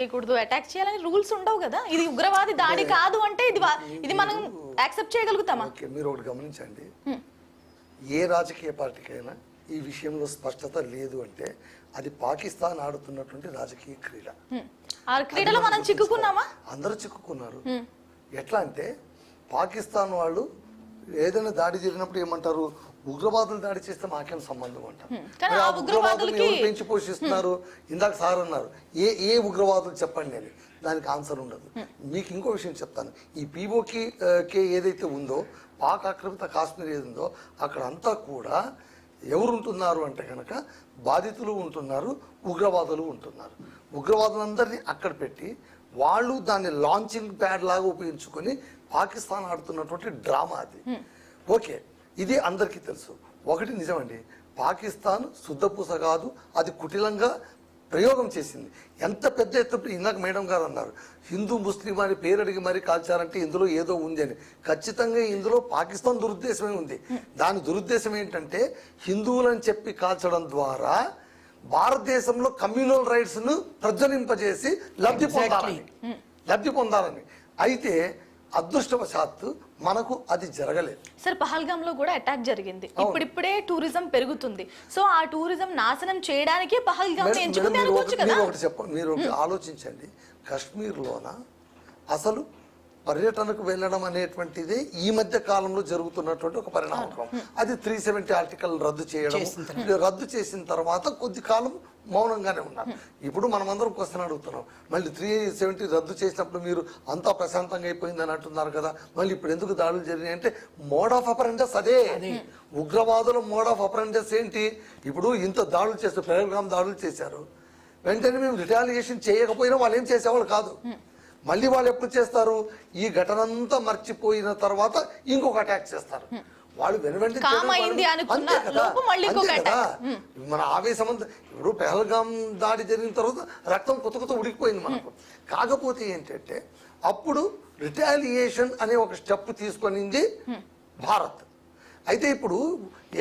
చేయకూడదు, అటాక్ చేయాలని రూల్స్ ఉండవు కదా. ఇది ఉగ్రవాది దాడి కాదు అంటే ఇది మనం యాక్సెప్ట్ చేయగలుగుతామా? మీరు ఒకటి గమనించండి, ఏ రాజకీయ పార్టీకైనా ఈ విషయంలో స్పష్టత లేదు అంటే అది పాకిస్తాన్ ఆడుతున్నటువంటి రాజకీయ క్రీడ. ఆ క్రీడలో మనం చిక్కుకున్నామా? అందరూ చిక్కుకున్నారు. ఎట్లా అంటే పాకిస్తాన్ వాళ్ళు ఏదైనా దాడి జరిగినప్పుడు ఏమంటారు, ఉగ్రవాదులు దాడి చేస్తే మాకేం సంబంధం అంటారు. ఉగ్రవాదులు ఎవరు పెంచి పోషిస్తున్నారు? ఇందాక సార్ అన్నారు ఏ ఉగ్రవాదులు చెప్పండి అని, దానికి ఆన్సర్ ఉండదు. మీకు ఇంకో విషయం చెప్తాను, ఈ పీఓకే ఏదైతే ఉందో, పాక్ ఆక్రమిత కాశ్మీర్ ఏది ఉందో అక్కడ అంతా కూడా ఎవరు ఉంటున్నారు అంటే కనుక బాధితులు ఉంటున్నారు, ఉగ్రవాదులు ఉంటున్నారు. ఉగ్రవాదులందరినీ అక్కడ పెట్టి వాళ్ళు దాన్ని లాంచింగ్ ప్యాడ్ లాగా ఉపయోగించుకొని పాకిస్తాన్ ఆడుతున్నటువంటి డ్రామా అది. ఓకే, ఇది అందరికీ తెలుసు. ఒకటి నిజమండి, పాకిస్తాన్ శుద్ధపూస కాదు, అది కుటిలంగా ప్రయోగం చేసింది. ఎంత పెద్ద ఎత్తు, ఇందాక మేడం గారు అన్నారు హిందూ ముస్లిం అని పేరు అడిగి మరీ కాల్చారంటే ఇందులో ఏదో ఉంది అని. ఖచ్చితంగా ఇందులో పాకిస్తాన్ దురుద్దేశమే ఉంది. దాని దురుద్దేశం ఏంటంటే హిందువులని చెప్పి కాల్చడం ద్వారా భారతదేశంలో కమ్యూనల్ రైట్స్ ను ప్రజ్వలింపజేసి లబ్ధి పొందాలని. అయితే అదృష్టవశాత్తు మనకు అది జరగలేదు. సార్, పహల్గామ్ లో కూడా అటాక్ జరిగింది. ఇప్పుడిప్పుడే టూరిజం పెరుగుతుంది. సో ఆ టూరిజం నాశనం చేయడానికి పహల్గామ్ మీరు ఒకటి ఆలోచించండి, కాశ్మీర్లోన అసలు పర్యటనకు వెళ్ళడం అనేటువంటిది ఈ మధ్య కాలంలో జరుగుతున్నటువంటి ఒక పరిణామం. అది 370 ఆర్టికల్ రద్దు చేయడం, రద్దు చేసిన తర్వాత కొద్ది కాలం మౌనంగానే ఉన్నారు. ఇప్పుడు మనమందరం క్వశ్చన్ అడుగుతున్నాం, మళ్ళీ 370 రద్దు చేసినప్పుడు మీరు అంతా ప్రశాంతంగా అయిపోయిందని అంటున్నారు కదా, మళ్ళీ ఇప్పుడు ఎందుకు దాడులు జరిగినాయి అంటే మోడ్ ఆఫ్ అపరెండస్ అదే. ఉగ్రవాదుల మోడ్ ఆఫ్ అపరెండస్ ఏంటి? ఇప్పుడు ఇంత దాడులు చేస్తారు, పహల్గామ్ దాడులు చేశారు, వెంటనే మేము రిటాలియేషన్ చేయకపోయినా వాళ్ళు ఏం చేసేవాళ్ళు కాదు. మళ్ళీ వాళ్ళు ఎప్పుడు చేస్తారు, ఈ ఘటనంతా మర్చిపోయిన తర్వాత ఇంకొక అటాక్ చేస్తారు. వాళ్ళు వెనువెంటనే మన ఆవేశం అంతా. ఇప్పుడు పహల్గామ్ దాడి జరిగిన తర్వాత రక్తం కొత్త ఉడికిపోయింది మనకు. కాకపోతే ఏంటంటే అప్పుడు రిటాలియేషన్ అనే ఒక స్టెప్ తీసుకొనింది భారత్. అయితే ఇప్పుడు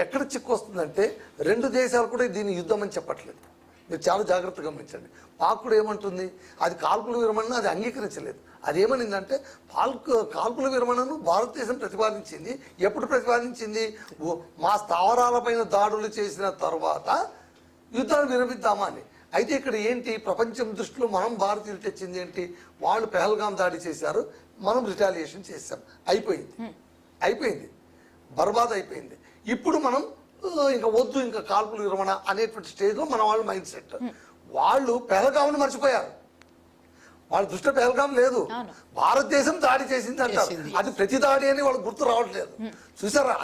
ఎక్కడ చిక్కు వస్తుందంటే రెండు దేశాలు కూడా దీన్ని యుద్ధం అని చెప్పట్లేదు. మీరు చాలా జాగ్రత్తగా గమనించండి. పాక్ కూడా ఏమంటుంది, అది కాల్పుల విరమణ అది అంగీకరించలేదు. అదేమనిందంటే కాల్పుల విరమణను భారతదేశం ప్రతిపాదించింది. ఎప్పుడు ప్రతిపాదించింది? మా స్థావరాలపైన దాడులు చేసిన తర్వాత యుద్ధాన్ని విరమిద్దామా అని. అయితే ఇక్కడ ఏంటి, ప్రపంచం దృష్టిలో మనం భారతీయులు తెచ్చింది ఏంటి, వాళ్ళు పహల్గామ్ దాడి చేశారు, మనం రిటాలియేషన్ చేశాం, అయిపోయింది, బర్బాద్ అయిపోయింది. ఇప్పుడు మనం ఇంకా వద్దు, ఇంకా కాల్పులు విరమణ అనేటువంటి స్టేజ్లో మన వాళ్ళ మైండ్ సెట్. వాళ్ళు పహల్గామ్ను మర్చిపోయారు, వాళ్ళ దృష్టి పహల్గామ్ లేదు, భారతదేశం దాడి చేసింది అంటారు. అది ప్రతి దాడి అని వాళ్ళకి గుర్తు రావట్లేదు. చూసారా,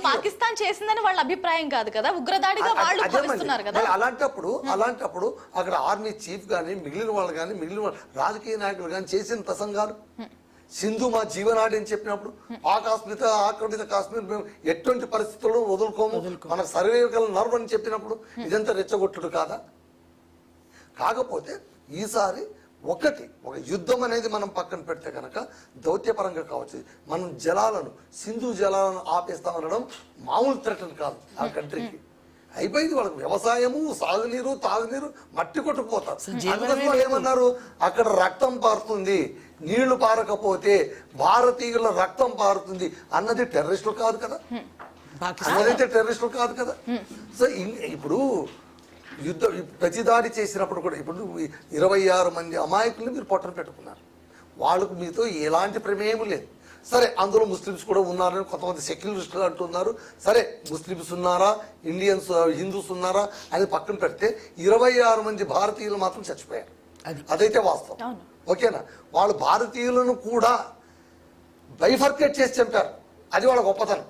పాకిస్తాన్ చేసిందని వాళ్ళ అభిప్రాయం కాదు కదా, ఉగ్రదాడిగా వాళ్ళు భావిస్తున్నారు కదా. అలాంటప్పుడు అక్కడ ఆర్మీ చీఫ్ గానీ మిగిలిన వాళ్ళు కానీ మిగిలిన రాజకీయ నాయకులు కానీ చేసిన ప్రసంగాలు, సింధు మా జీవనాడి అని చెప్పినప్పుడు, ఆక్రమిత కాశ్మీర్ మేము ఎటువంటి పరిస్థితుల్లో వదులుకోము, మన సర్వైవల్ నర్వ్ అని చెప్పినప్పుడు ఇదంతా రెచ్చగొట్టుడు కాదా? కాకపోతే ఈసారి ఒక యుద్ధం అనేది మనం పక్కన పెడితే కనుక దౌత్యపరంగా కావచ్చు, మనం సింధు జలాలను ఆపేస్తామనడం మామూలు థ్రెటన్ కాదు ఆ కంట్రీకి. అయిపోయింది, వాళ్ళకి వ్యవసాయము, సాగునీరు, తాగునీరు మట్టి కొట్టుకుపోతారు. అందుకోసం ఏమన్నారు, అక్కడ రక్తం పారుతుంది, నీళ్లు పారకపోతే భారతీయుల రక్తం పారుతుంది అన్నది టెర్రరిస్టులు కాదు కదా, అన్నదైతే టెర్రరిస్టులు కాదు కదా. సో ఇప్పుడు ప్రతి దాడి చేసినప్పుడు కూడా ఇప్పుడు 26 మంది అమాయకుల్ని మీరు పొట్టన పెట్టుకున్నారు, వాళ్ళకు మీతో ఎలాంటి ప్రమేయం లేదు. సరే, అందులో ముస్లిమ్స్ కూడా ఉన్నారని కొంతమంది సెక్యులరిస్టులు అంటున్నారు. సరే, ముస్లిమ్స్ ఉన్నారా, ఇండియన్స్ హిందూస్ ఉన్నారా అని పక్కన పెడితే 26 మంది భారతీయులు మాత్రం చచ్చిపోయారు, అదైతే వాస్తవం. ఓకేనా, వాళ్ళు భారతీయులను కూడా బైఫర్కేట్ చేసి చంపారు, అది వాళ్ళ గొప్పతనం.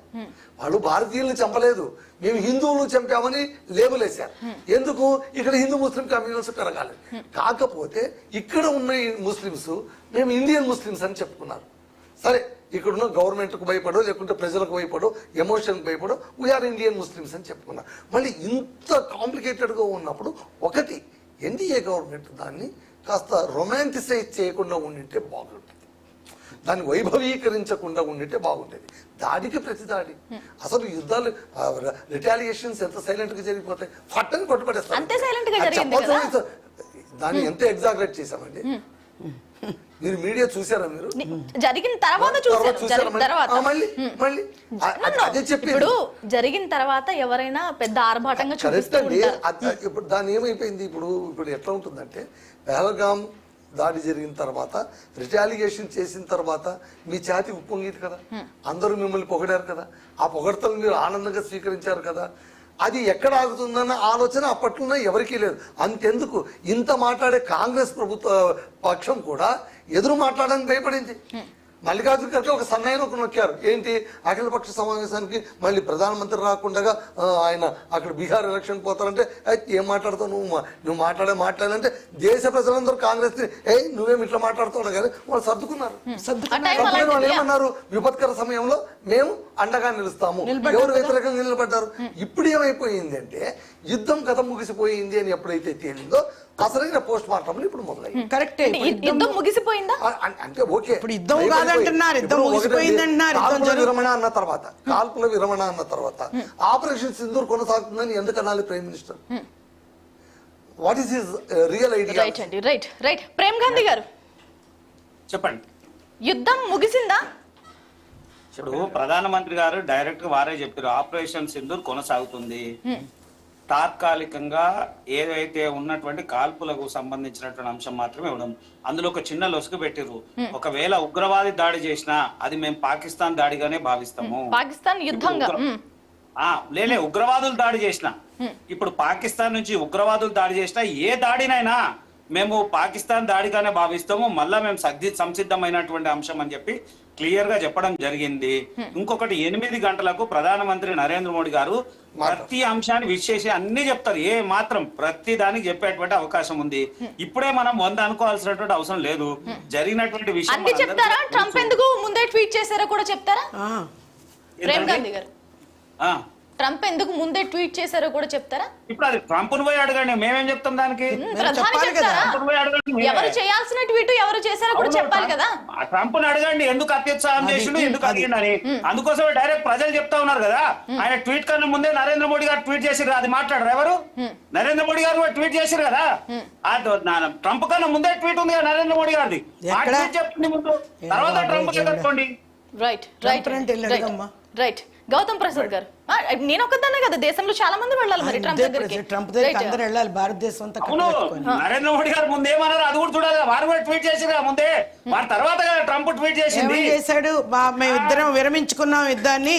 వాళ్ళు భారతీయులను చంపలేదు, మేము హిందువులను చంపామని లేబుల్ వేశారు. ఎందుకు? ఇక్కడ హిందూ ముస్లిం కమ్యూనిటీస్ పెరగాలి. కాకపోతే ఇక్కడ ఉన్న ముస్లిమ్స్ మేము ఇండియన్ ముస్లిమ్స్ అని చెప్పుకున్నారు. సరే, ఇక్కడున్న గవర్నమెంట్కు భయపడో లేకుంటే ప్రజలకు భయపడో ఎమోషన్కి భయపడో వీఆర్ ఇండియన్ ముస్లిమ్స్ అని చెప్పుకున్నారు. మళ్ళీ ఇంత కాంప్లికేటెడ్గా ఉన్నప్పుడు ఒకటి ఎన్డీఏ గవర్నమెంట్ దాన్ని కాస్త రొమాంటిసైజ్ చేయకుండా ఉండింటే బాగుంటుంది, దాన్ని వైభవీకరించకుండా ఉండింటే బాగుండేది. దాడికి ప్రతి దాడి, అసలు యుద్ధాలు రిటాలియేషన్స్ ఎంత సైలెంట్ గా జరిగిపోతాయి, ఫట్టని కొట్టుపడేస్తారు. దాన్ని ఎంత ఎగ్జాగరేట్ చేశామండి. మీరు మీడియా చూసారా? మీరు జరిగిన తర్వాత చూసారు. జరిగిన తర్వాత మళ్ళీ అదే చెప్పి ఇప్పుడు జరిగిన తర్వాత ఎవరైనా పెద్ద ఆర్భాటంగా చూపిస్తూ ఉంటారు. ఇప్పుడు దాని ఏమైపోయింది, ఇప్పుడు ఎట్లా ఉంటుందంటే పహల్గామ్ దాడి జరిగిన తర్వాత రిటాలియేషన్ చేసిన తర్వాత మీ ఛాతి ఉప్పొంగిది కదా, అందరూ మిమ్మల్ని పొగిడారు కదా, ఆ పొగడతలు మీరు ఆనందంగా స్వీకరించారు కదా. అది ఎక్కడ ఆగుతుందన్న ఆలోచన అప్పట్లో ఎవరికీ లేదు. అంతెందుకు ఇంత మాట్లాడే కాంగ్రెస్ ప్రభుత్వ పక్షం కూడా ఎదురు మాట్లాడడానికి భయపడింది. మల్లికార్జున ఖర్గే ఒక సన్నాయిని ఒక నొక్కారు. ఏంటి, అఖిలపక్ష సమావేశానికి మళ్ళీ ప్రధానమంత్రి రాకుండా ఆయన అక్కడ బీహార్ ఎలక్షన్ పోతారంటే ఏం మాట్లాడతావు నువ్వు మాట్లాడాలంటే దేశ ప్రజలందరూ కాంగ్రెస్ నువ్వేమి ఇట్లా మాట్లాడుతావు కానీ వాళ్ళు సర్దుకున్నారు. వాళ్ళు ఏమన్నారు, విపత్కర సమయంలో మేము అండగా నిలుస్తాము. ఎవరు వ్యతిరేకంగా నిలబడ్డారు. ఇప్పుడు ఏమైపోయింది అంటే యుద్ధం కథ ముగిసిపోయింది అని ఎప్పుడైతే తేలిందో అసలైన పోస్ట్ మార్టం ఇప్పుడు మొదలైంది. కరెక్టే, యుద్ధం ముగిసిపోయిందా అంటే ఓకే, ఇప్పుడు యుద్ధం కాదంటున్నారు, యుద్ధం ముగిసిపోయింది అంటున్నారు. కాల్పుల విరమణ అన్న తర్వాత ఆపరేషన్ సింధూర్ కొనసాగుతుందని ఎందుకు అనాలి prime minister? What is his real idea? Right అండి, రైట్. ప్రేమ్ గాంధీ గారు చెప్పండి. యుద్ధం ముగిసిందా? ఇప్పుడు ప్రధానమంత్రి గారు డైరెక్ట్ గా వారే చెప్పారు ఆపరేషన్ సింధూర్ కొనసాగుతుంది. తాత్కాలికంగా ఏదైతే ఉన్నటువంటి కాల్పులకు సంబంధించినటువంటి అంశం మాత్రమే ఇవ్వడం. అందులో ఒక చిన్న లొసుగు పెట్టిరు, ఒకవేళ ఉగ్రవాది దాడి చేసినా అది మేము పాకిస్తాన్ దాడిగానే భావిస్తాము. పాకిస్తాన్ యుద్ధంగా లేలే ఉగ్రవాదులు దాడి చేసిన, ఇప్పుడు పాకిస్తాన్ నుంచి ఉగ్రవాదులు దాడి చేసినా ఏ దాడినైనా మేము పాకిస్తాన్ దాడిగానే భావిస్తాము, మళ్ళా మేము సంసిద్ధమైనటువంటి అంశం అని చెప్పి క్లియర్ గా చెప్పడం జరిగింది. ఇంకొకటి 8 గంటలకు ప్రధానమంత్రి నరేంద్ర మోడీ గారు ప్రతి అంశాన్ని విశ్లేషి అన్ని చెప్తారు. ఏ మాత్రం ప్రతి దానికి చెప్పేటువంటి అవకాశం ఉంది. ఇప్పుడే మనం 100 అనుకోవాల్సినటువంటి అవసరం లేదు. జరిగినటువంటి విషయం అన్ని చెప్తారా? ట్రంప్ ఎందుకు ముందే ట్వీట్ చేశారో కూడా చెప్తారా? ప్రేమ్ గాంధీ గారు, ట్రంప్ ఎందుకు ముందే ట్వీట్ చేశారో కూడా చెప్తారా? ఇప్పుడు అది ట్రంప్ ను పోయి అడగండి, మేమేం చెప్తాం దానికి? ఎవరు చేయాల్సిన ట్వీట్ ఎవరు చేశారో కూడా చెప్పాలి కదా. ట్రంప్ ను అడగండి ఎందుకు అత్యుత్సాహం చేసిండు, ఎందుకు అడిగిందని. అందుకోసమే డైరెక్ట్ ప్రజలు చెప్తా ఉన్నారు కదా. ఆయన ట్వీట్ కన్నా ముందే నరేంద్ర మోడీ గారు ట్వీట్ చేసిరు, అది మాట్లాడరు ఎవరు? నరేంద్ర మోడీ గారు కూడా ట్వీట్ చేసిరు కదా. ట్రంప్ కన్నా ముందే ట్వీట్ ఉంది కదా నరేంద్ర మోడీ గారిది. చెప్పండి ముందు, తర్వాత ట్రంప్ కట్టుకోండి. రైట్ గౌతమ్ ప్రసాద్ గారు, నేను ఒకదాన్నే కదా, దేశంలో చాలా మంది వెళ్ళాలి మరి ట్రంప్ దగ్గరికి. ట్రంప్ దగ్గరికి అందరూ వెళ్ళాలి, భారతదేశం అంతా. నరేంద్ర మోడీ గారు ముందు ఏమన్నారు అది కూడా చూడాలి. వారు కూడా ట్వీట్ చేసిరా ముందే, వారి తర్వాత ట్రంప్ ట్వీట్ చేసింది. చేశాడు, మేము ఇద్దరం విరమించుకున్నాం యుద్ధాన్ని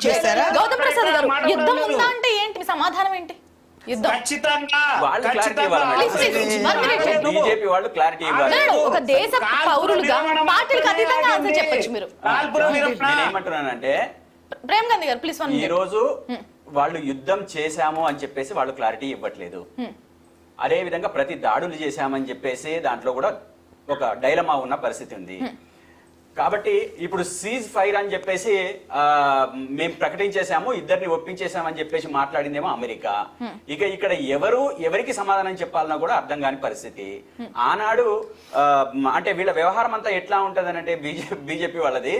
చేశారా? గౌతమ్ ప్రసాద్ గారు, యుద్ధం ఉందా అంటే ఏంటి సమాధానం ఏంటి? ఒక దేశ పౌరులుగా పార్టీలకు అతీతంగా ఆన్సర్ చెప్పొచ్చు మీరు. నేనేమంటున్నానంటే ప్రేమ్ గాంధీ గారు ప్లీజ్. ఈ రోజు వాళ్ళు యుద్ధం చేశాము అని చెప్పేసి వాళ్ళు క్లారిటీ ఇవ్వట్లేదు. అదే విధంగా ప్రతి దాడులు చేశామని చెప్పేసి దాంట్లో కూడా ఒక డైలమా ఉన్న పరిస్థితి ఉంది. కాబట్టి ఇప్పుడు సీజ్ ఫైర్ అని చెప్పేసి మేము ప్రకటించేశాము, ఇద్దరిని ఒప్పించేశామని చెప్పేసి మాట్లాడిందేమో అమెరికా. ఇక ఇక్కడ ఎవరికి సమాధానం చెప్పాలన్నా కూడా అర్థం కాని పరిస్థితి. ఆనాడు అంటే వీళ్ళ వ్యవహారం అంతా ఎట్లా ఉంటది అంటే బీజేపీ వాళ్ళది